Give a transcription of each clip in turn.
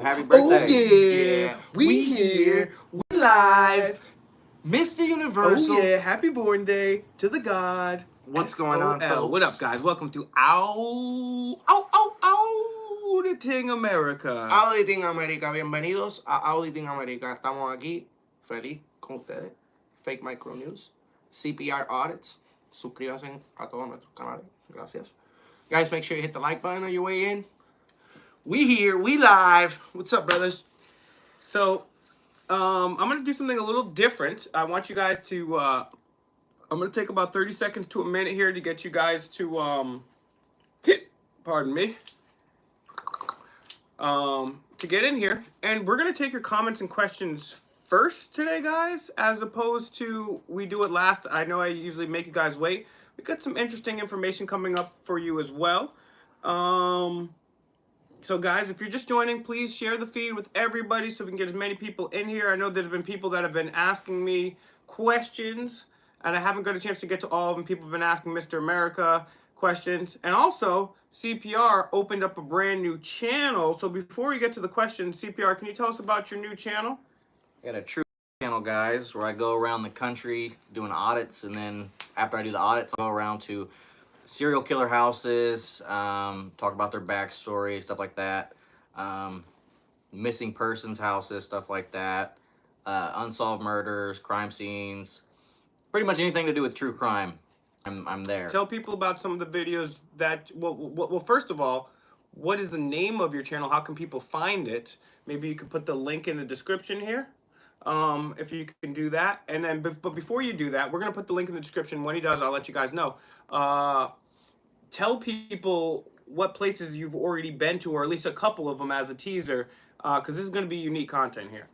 Happy birthday. Oh yeah, Yeah. we here, we live. Mr. Universal. Oh yeah, happy born day to the God. What's going on, SOL. folks? What up, guys? Welcome to Auditing America. Auditing America. Bienvenidos a Auditing America. Estamos aquí, feliz con ustedes. Fake Micro News, CPR Audits. Suscríbanse a todos nuestros canales. Gracias. Guys, make sure you hit the like button on your way in. We here, we live. What's up, brothers? So, I'm gonna do something a little different. I want you guys to. I'm gonna take about 30 seconds to a minute here to get you guys to pardon me. To get in here, and we're gonna take your comments and questions first today, guys, as opposed to we do it last. I know I usually make you guys wait. We got some interesting information coming up for you as well. So guys, if you're just joining, please share the feed with everybody so we can get as many people in here. I know there's been people that have been asking me questions, and I haven't got a chance to get to all of them. People have been asking Mr. America questions. And also, CPR opened up a brand new channel. So before we get to the questions, CPR, can you tell us about your new channel? I got a true channel, guys, where I go around the country doing audits, and then after I do the audits, I'll go around to serial killer houses, talk about their backstory, stuff like that, missing persons houses, stuff like that, unsolved murders, crime scenes, pretty much anything to do with true crime. I'm there. Tell people about some of the videos that, well, first of all, what is the name of your channel? How can people find it? Maybe you could put the link in the description here, if you can do that. And then, but before you do that, we're going to put the link in the description. When he does, I'll let you guys know. Tell people what places you've already been to, or at least a couple of them as a teaser, because this is going to be unique content here.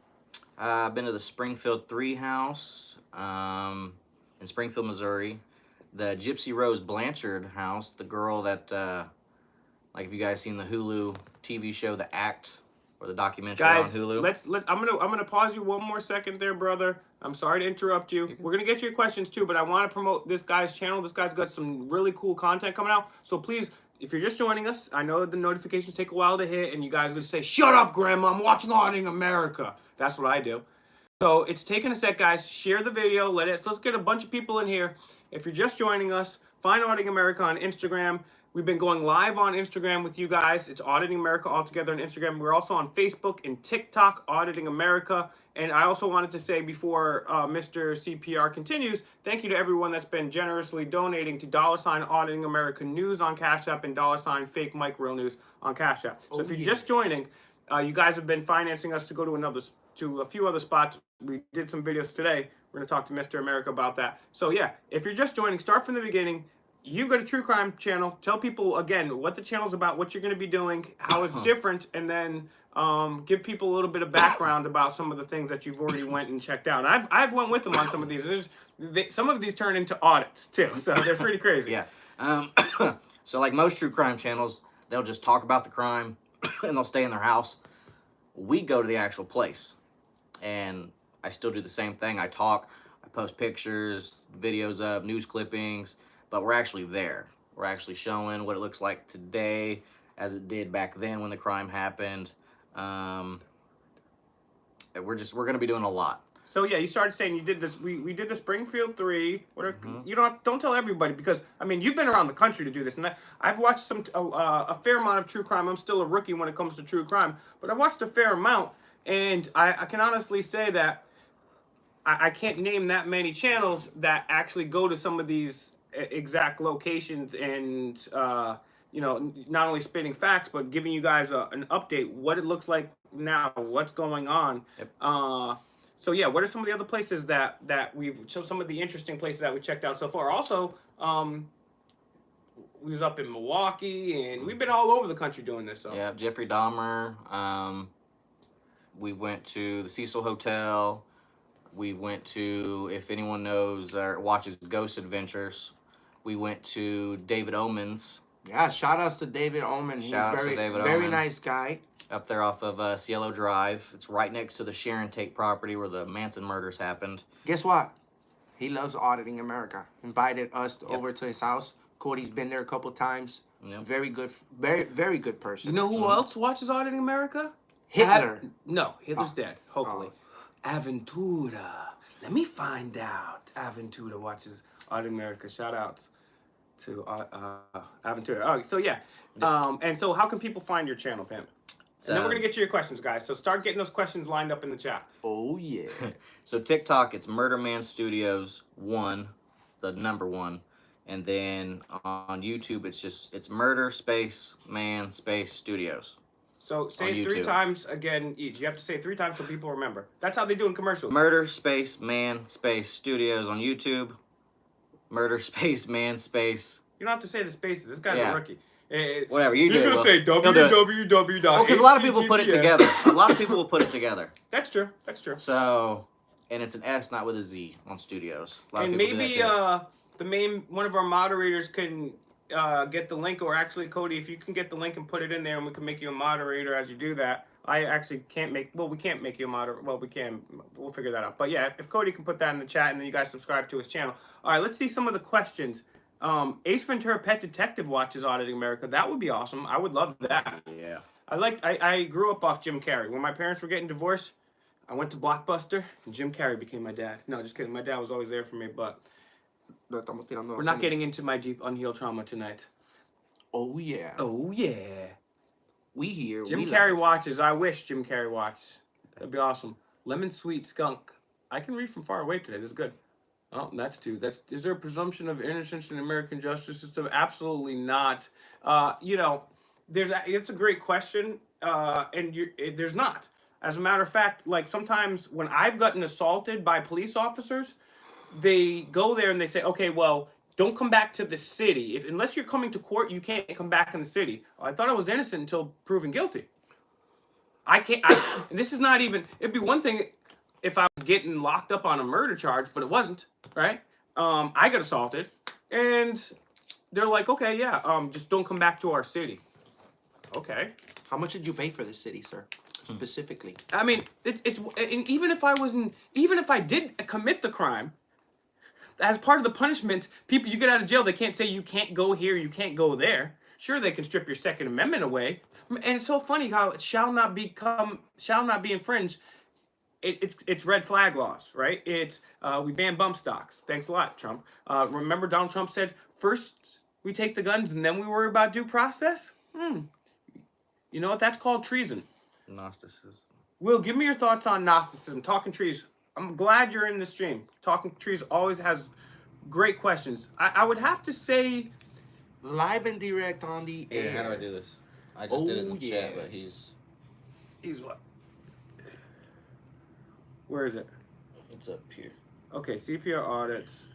I've been to the Springfield 3 house in Springfield, Missouri. The Gypsy Rose Blanchard house, the girl that, like, if you guys seen the Hulu TV show, The Act, or the documentary Guys, on Hulu. I'm gonna pause you one more second there, brother. I'm sorry to interrupt you. We're gonna get your questions too, but I want to promote this guy's channel. This guy's got some really cool content coming out. So please, if you're just joining us, I know the notifications take a while to hit, and you guys are gonna say, "Shut up, Grandma! I'm watching Auditing America." That's what I do. So it's taking a sec, guys. Share the video. Let's get a bunch of people in here. If you're just joining us, find Auditing America on Instagram. We've been going live on Instagram with you guys. It's Auditing America all together on Instagram. We're also on Facebook and TikTok, Auditing America. And I also wanted to say before Mr. CPR continues, thank you to everyone that's been generously donating to $ Auditing America News on Cash App and $ Fake Mike Real News on Cash App. So if you're just joining, you guys have been financing us to go to a few other spots. We did some videos today. We're going to talk to Mr. America about that. So yeah, if you're just joining, start from the beginning. You got a true crime channel. Tell people, again, what the channel's about, what you're going to be doing, how it's different, and then give people a little bit of background about some of the things that you've already went and checked out. And I've went with them on some of these. Some of these turn into audits, too, so they're pretty crazy. Yeah. So like most true crime channels, they'll just talk about the crime, and they'll stay in their house. We go to the actual place, and I still do the same thing. I talk, I post pictures, videos of news clippings, but we're actually there. We're actually showing what it looks like today as it did back then when the crime happened. We're going to be doing a lot. So yeah, you started saying you did this. We did the Springfield 3. You don't tell everybody, because I mean you've been around the country to do this, and I've watched a fair amount of true crime. I'm still a rookie when it comes to true crime, but I watched a fair amount, and I can honestly say that I can't name that many channels that actually go to some of these exact locations and not only spitting facts but giving you guys an update, what it looks like now, what's going on. Yep. So yeah, what are some of the other places that some of the interesting places that we checked out so far? Also, we was up in Milwaukee, and we've been all over the country doing this. So yeah, Jeffrey Dahmer. We went to the Cecil Hotel. We went to, if anyone knows or watches Ghost Adventures, we went to David Omen's. Yeah, shout outs to David Omen. He's very nice guy. Up there off of Cielo Drive. It's right next to the Sharon Tate property where the Manson murders happened. Guess what? He loves Auditing America. Invited us over to his house. Cody's been there a couple times. Yep. Very good, very good person. You know who else watches Auditing America? Hitler. No, Hitler's dead. Hopefully. Aventura. Let me find out. Aventura watches Auditing America. Shout outs to Aventura. Oh, so yeah. And so how can people find your channel, Pimp? And then we're gonna get to your questions, guys. So start getting those questions lined up in the chat. Oh yeah. So TikTok, it's Murder Man Studios 1, the number 1. And then on YouTube, it's Murder Space Man Space Studios. So say it 3 times again each. You have to say it 3 times so people remember. That's how they do in commercials. Murder Space Man Space Studios on YouTube. Murder Space Man Space. You don't have to say the spaces. This guy's a rookie. Whatever, you do it. He's going to say www. Well, because a lot of people put it together. A lot of people will put it together. That's true. That's true. So, and it's an S, not with a Z on Studios. A lot and of people maybe do that too. one of our moderators can get the link, or actually, Cody, if you can get the link and put it in there, and we can make you a moderator as you do that. I actually can't make, well, we can't make you a moderator. Well, we can. We'll figure that out. But yeah, if Cody can put that in the chat, and then you guys subscribe to his channel. All right, let's see some of the questions. Ace Ventura Pet Detective watches Auditing America. That would be awesome. I would love that. Yeah. I grew up off Jim Carrey. When my parents were getting divorced, I went to Blockbuster, and Jim Carrey became my dad. No, just kidding. My dad was always there for me, but we're not getting into my deep unhealed trauma tonight. Oh yeah. Oh yeah. We here. Jim Carrey watches. I wish Jim Carrey watches. That'd be awesome. Lemon Sweet Skunk. I can read from far away today. This is good. Oh, that's 2. Is there a presumption of innocence in the American justice system? Absolutely not. You know, it's a great question, and there's not. As a matter of fact, like sometimes when I've gotten assaulted by police officers, they go there and they say, okay, well, don't come back to the city. Unless you're coming to court, you can't come back in the city. I thought I was innocent until proven guilty. I can't. And this is not even. It'd be one thing if I was getting locked up on a murder charge, but it wasn't. Right? I got assaulted, and they're like, okay, yeah, just don't come back to our city. Okay. How much did you pay for this city, sir? Specifically. I mean, it's and even if I did commit the crime, as part of the punishment, people you get out of jail, they can't say you can't go here, you can't go there. Sure, they can strip your Second Amendment away, and it's so funny how it shall not be infringed. It's red flag laws, right? It's we ban bump stocks. Thanks a lot, Trump. Remember Donald Trump said, first we take the guns and then we worry about due process? You know what? That's called treason. Gnosticism. Will, give me your thoughts on Gnosticism. Talking Trees. I'm glad you're in the stream. Talking Trees always has great questions. I would have to say... Live and direct on the air. How do I do this? I just did it in the chat, but he's... He's what? Where is it? It's up here. Okay, CPR audits.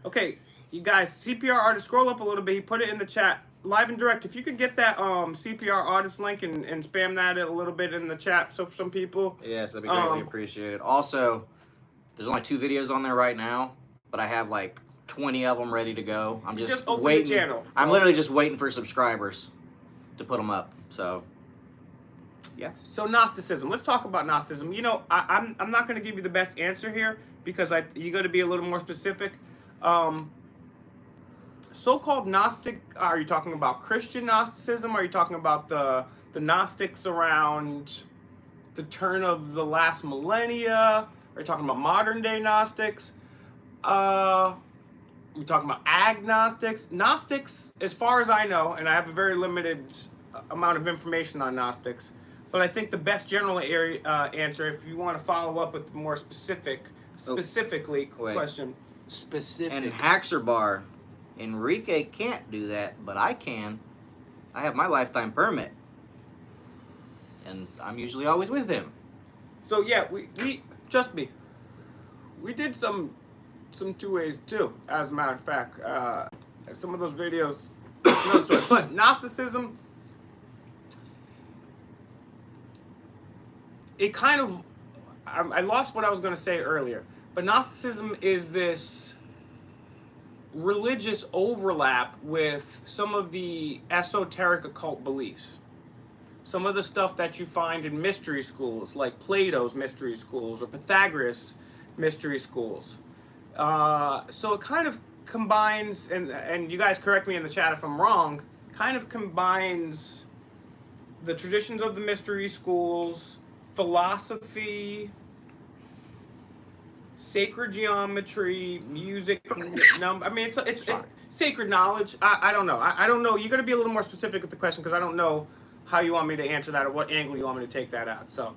Okay, you guys, CPR audits, scroll up a little bit. He put it in the chat. Live and direct. If you could get that CPR audits link and spam that a little bit in the chat so for some people. Yes, that'd be greatly appreciated. Also, there's only 2 videos on there right now, but I have like 20 of them ready to go. I'm just waiting. The channel. I'm literally just waiting for subscribers to put them up. So... yeah. So Gnosticism. Let's talk about Gnosticism. You know, I'm not going to give you the best answer here because you got to be a little more specific. So-called Gnostic. Are you talking about Christian Gnosticism? Are you talking about the Gnostics around the turn of the last millennia? Are you talking about modern day Gnostics? We're talking about agnostics. Gnostics, as far as I know, and I have a very limited amount of information on Gnostics. But I think the best general answer, if you want to follow up with more specifically question. Specific. And Haxer Bar, Enrique can't do that, but I can. I have my lifetime permit. And I'm usually always with him. So yeah, we trust me. We did some 2 ways too, as a matter of fact. Some of those videos, another story. But Gnosticism, it kind of, I lost what I was going to say earlier, but Gnosticism is this religious overlap with some of the esoteric occult beliefs. Some of the stuff that you find in mystery schools, like Plato's mystery schools or Pythagoras mystery schools. So it kind of combines, and you guys correct me in the chat if I'm wrong, kind of combines the traditions of the mystery schools, philosophy, sacred geometry, music, number. I mean, it's sacred knowledge. I don't know. I don't know. You got to be a little more specific with the question because I don't know how you want me to answer that or what angle you want me to take that out. So,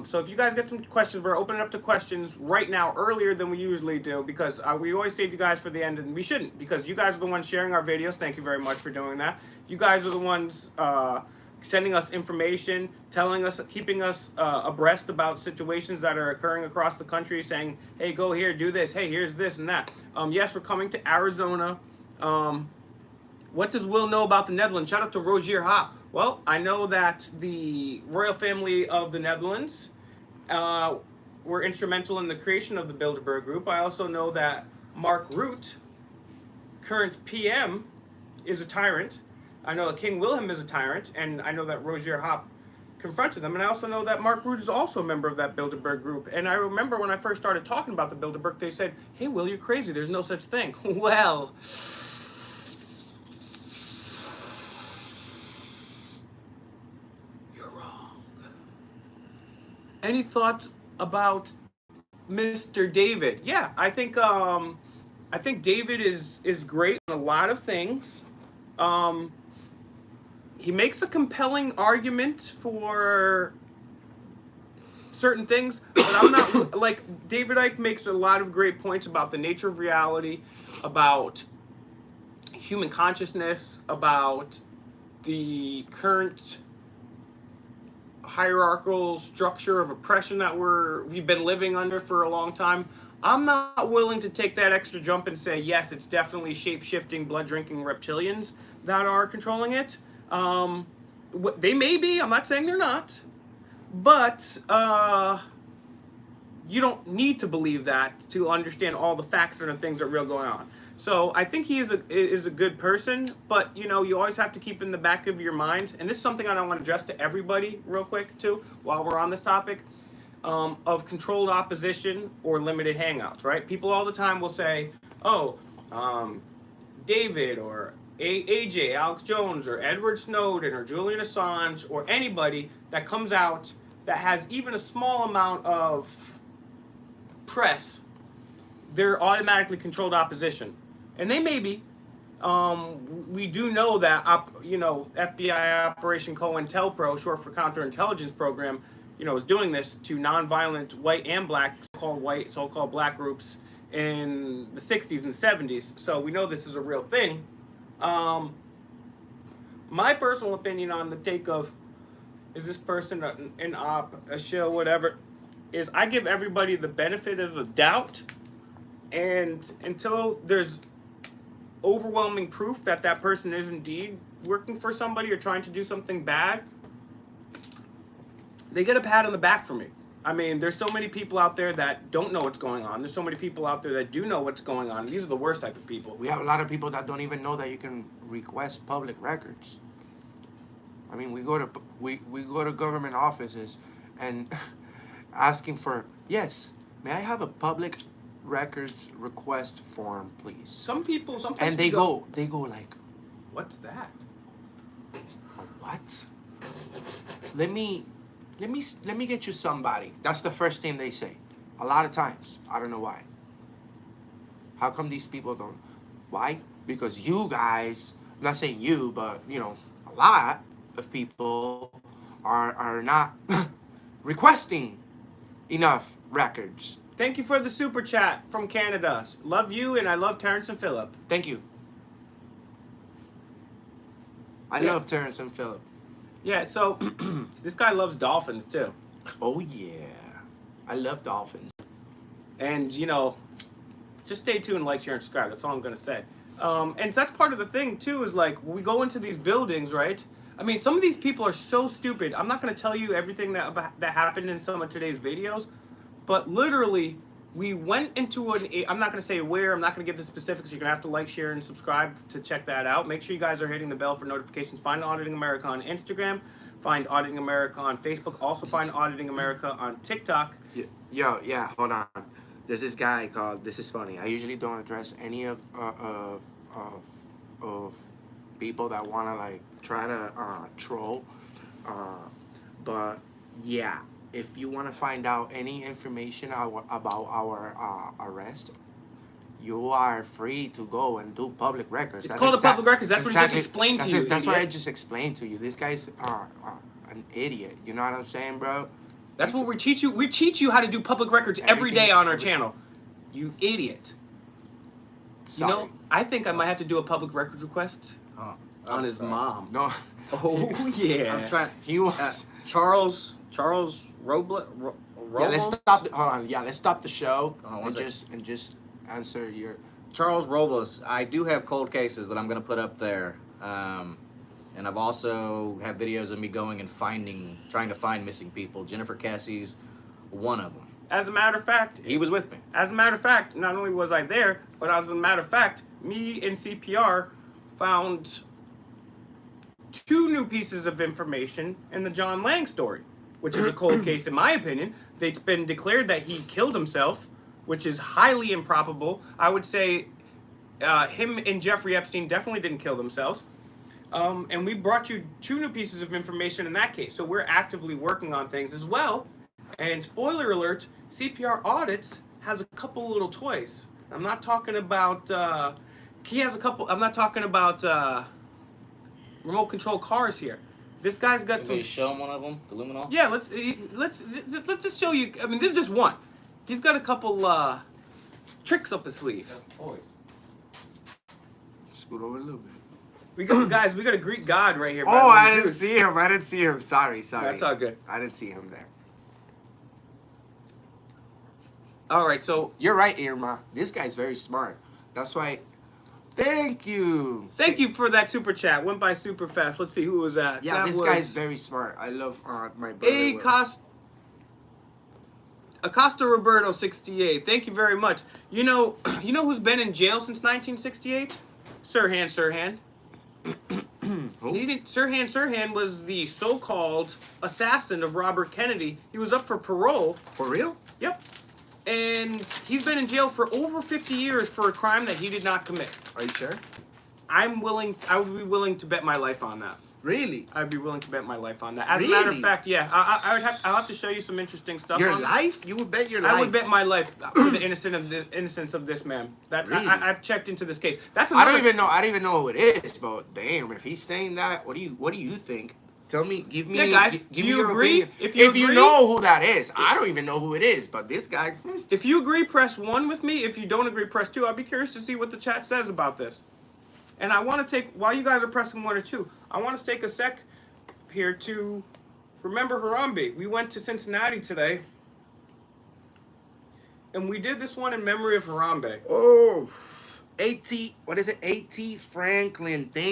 so if you guys get some questions, we're opening up to questions right now earlier than we usually do because we always save you guys for the end, and we shouldn't because you guys are the ones sharing our videos. Thank you very much for doing that. You guys are the ones sending us information, telling us, keeping us abreast about situations that are occurring across the country, saying, hey, go here, do this, hey, here's this and that. Yes, we're coming to Arizona. What does Will know about the Netherlands? Shout out to Rogier Hop. Well, I know that the royal family of the Netherlands were instrumental in the creation of the Bilderberg Group. I also know that Mark Rutte, current PM, is a tyrant. I know that King Wilhelm is a tyrant, and I know that Rogier Hop confronted them. And I also know that Mark Rutte is also a member of that Bilderberg Group. And I remember when I first started talking about the Bilderberg, they said, hey, Will, you're crazy. There's no such thing. Well, you're wrong. Any thoughts about Mr. David? Yeah, I think David is great on a lot of things. He makes a compelling argument for certain things, but I'm not like David Icke makes a lot of great points about the nature of reality, about human consciousness, about the current hierarchical structure of oppression that we've been living under for a long time. I'm not willing to take that extra jump and say, yes, it's definitely shape-shifting, blood-drinking reptilians that are controlling it. They may be, I'm not saying they're not, but you don't need to believe that to understand all the facts and the things that are real going on. So I think he is a good person, but you know, you always have to keep in the back of your mind, and this is something I don't want to address to everybody real quick too, while we're on this topic, of controlled opposition or limited hangouts, right? People all the time will say, oh, David or AJ, Alex Jones, or Edward Snowden, or Julian Assange, or anybody that comes out that has even a small amount of press, they're automatically controlled opposition. And they may be. We do know that, FBI Operation COINTELPRO, short for Counterintelligence Program, is doing this to nonviolent white and black, so-called black groups in the 60s and 70s. So we know this is a real thing. My personal opinion on the take of, is this person an op, a shill, whatever, is I give everybody the benefit of the doubt, and until there's overwhelming proof that that person is indeed working for somebody or trying to do something bad, they get a pat on the back from me. I mean, there's so many people out there that don't know what's going on. There's so many people out there that do know what's going on. These are the worst type of people. We have a lot of people that don't even know that you can request public records. I mean, we go to government offices and asking for, yes, may I have a public records request form, please? Some people, and they go like, what's that? What? Let me get you somebody. That's the first thing they say. A lot of times. I don't know why. How come these people don't? Why? Because you guys, I'm not saying you, but a lot of people are not requesting enough records. Thank you for the super chat from Canada. Love you, and I love Terrence and Phillip. Thank you. I love Terrence and Phillip. Yeah, so this guy loves dolphins too. Oh yeah, I love dolphins. And just stay tuned, like, share, and subscribe. That's all I'm gonna say. And that's part of the thing too. Is like when we go into these buildings, right? I mean, some of these people are so stupid. I'm not gonna tell you everything that happened in some of today's videos, but literally, we went into I'm not going to say where, I'm not going to give the specifics. You're going to have to like, share, and subscribe to check that out. Make sure you guys are hitting the bell for notifications. Find Auditing America on Instagram. Find Auditing America on Facebook. Also find Auditing America on TikTok. Yeah, hold on. There's this guy called, this is funny. I usually don't address any of people that want to, like, try to troll. But yeah, if you want to find out any information about our arrest, you are free to go and do public records. It's called a public records. That's what he just explained to you. That's what I just explained to you. This guy's an idiot. You know what I'm saying, bro? That's what we teach you. We teach you how to do public records every day on our channel. You idiot. Sorry. You know, I think I might have to do a public records request on his mom. No. Oh yeah. I'm trying. He was. Charles Robles. Yeah, let's stop. Hold on. Yeah, let's stop the show one second. and just answer your. Charles Robles. I do have cold cases that I'm going to put up there, and I've also have videos of me going and trying to find missing people. Jennifer Cassie's one of them. As a matter of fact, He was with me. as a matter of fact, not only was I there, but as a matter of fact, me and CPR found 2 new pieces of information in the John Lang story, which is a cold case in my opinion. It's been declared that he killed himself, which is highly improbable. I would say him and Jeffrey Epstein definitely didn't kill themselves. And we brought you 2 new pieces of information in that case. So we're actively working on things as well. And spoiler alert, CPR Audits has a couple little toys. I'm not talking about, he has a couple, I'm not talking about remote control cars here. This guy's got Can you some. show him one of them, the Luminol? Yeah, let's just show you. I mean, this is just one. He's got a couple tricks up his sleeve. Scoot over a little bit. We got guys. We got a Greek god right here. Oh, I didn't see him. I didn't see him. Sorry. That's all good. I didn't see him there. All right, so You're right, Irma. This guy's very smart. That's why. Thank you. thank you for that super chat. Went by super fast. Let's see who was that. Yeah, That this was guy's very smart. I love my brother. Acosta Roberto 68. Thank you very much. You know who's been in jail since 1968? Sirhan. Sirhan was the so-called assassin of Robert Kennedy. He was up for parole. For real? Yep. And he's been in jail for over 50 years for a crime that he did not commit. Are you sure? I would be willing to bet my life on that. Really? I'd be willing to bet my life on that. As a matter of fact, yeah, I'll have to show you some interesting stuff. Your on life? You would bet your life? I would bet my life for the innocence of this man. That Really? I've checked into this case. That's I another, don't even know who it is, but damn, if he's saying that, what do you think? Tell me, give me, Yeah, guys, give do me you your agree? opinion. If you agree- know who that is, I don't even know who it is, but this guy. If you agree, press 1 with me. If you don't agree, press 2. I'd be curious to see what the chat says about this. And I want to take, while you guys are pressing 1 or 2, I want to take a sec here to remember Harambe. We went to Cincinnati today, and we did this one in memory of Harambe. Oh, A.T. What is it? A.T. Franklin. Thank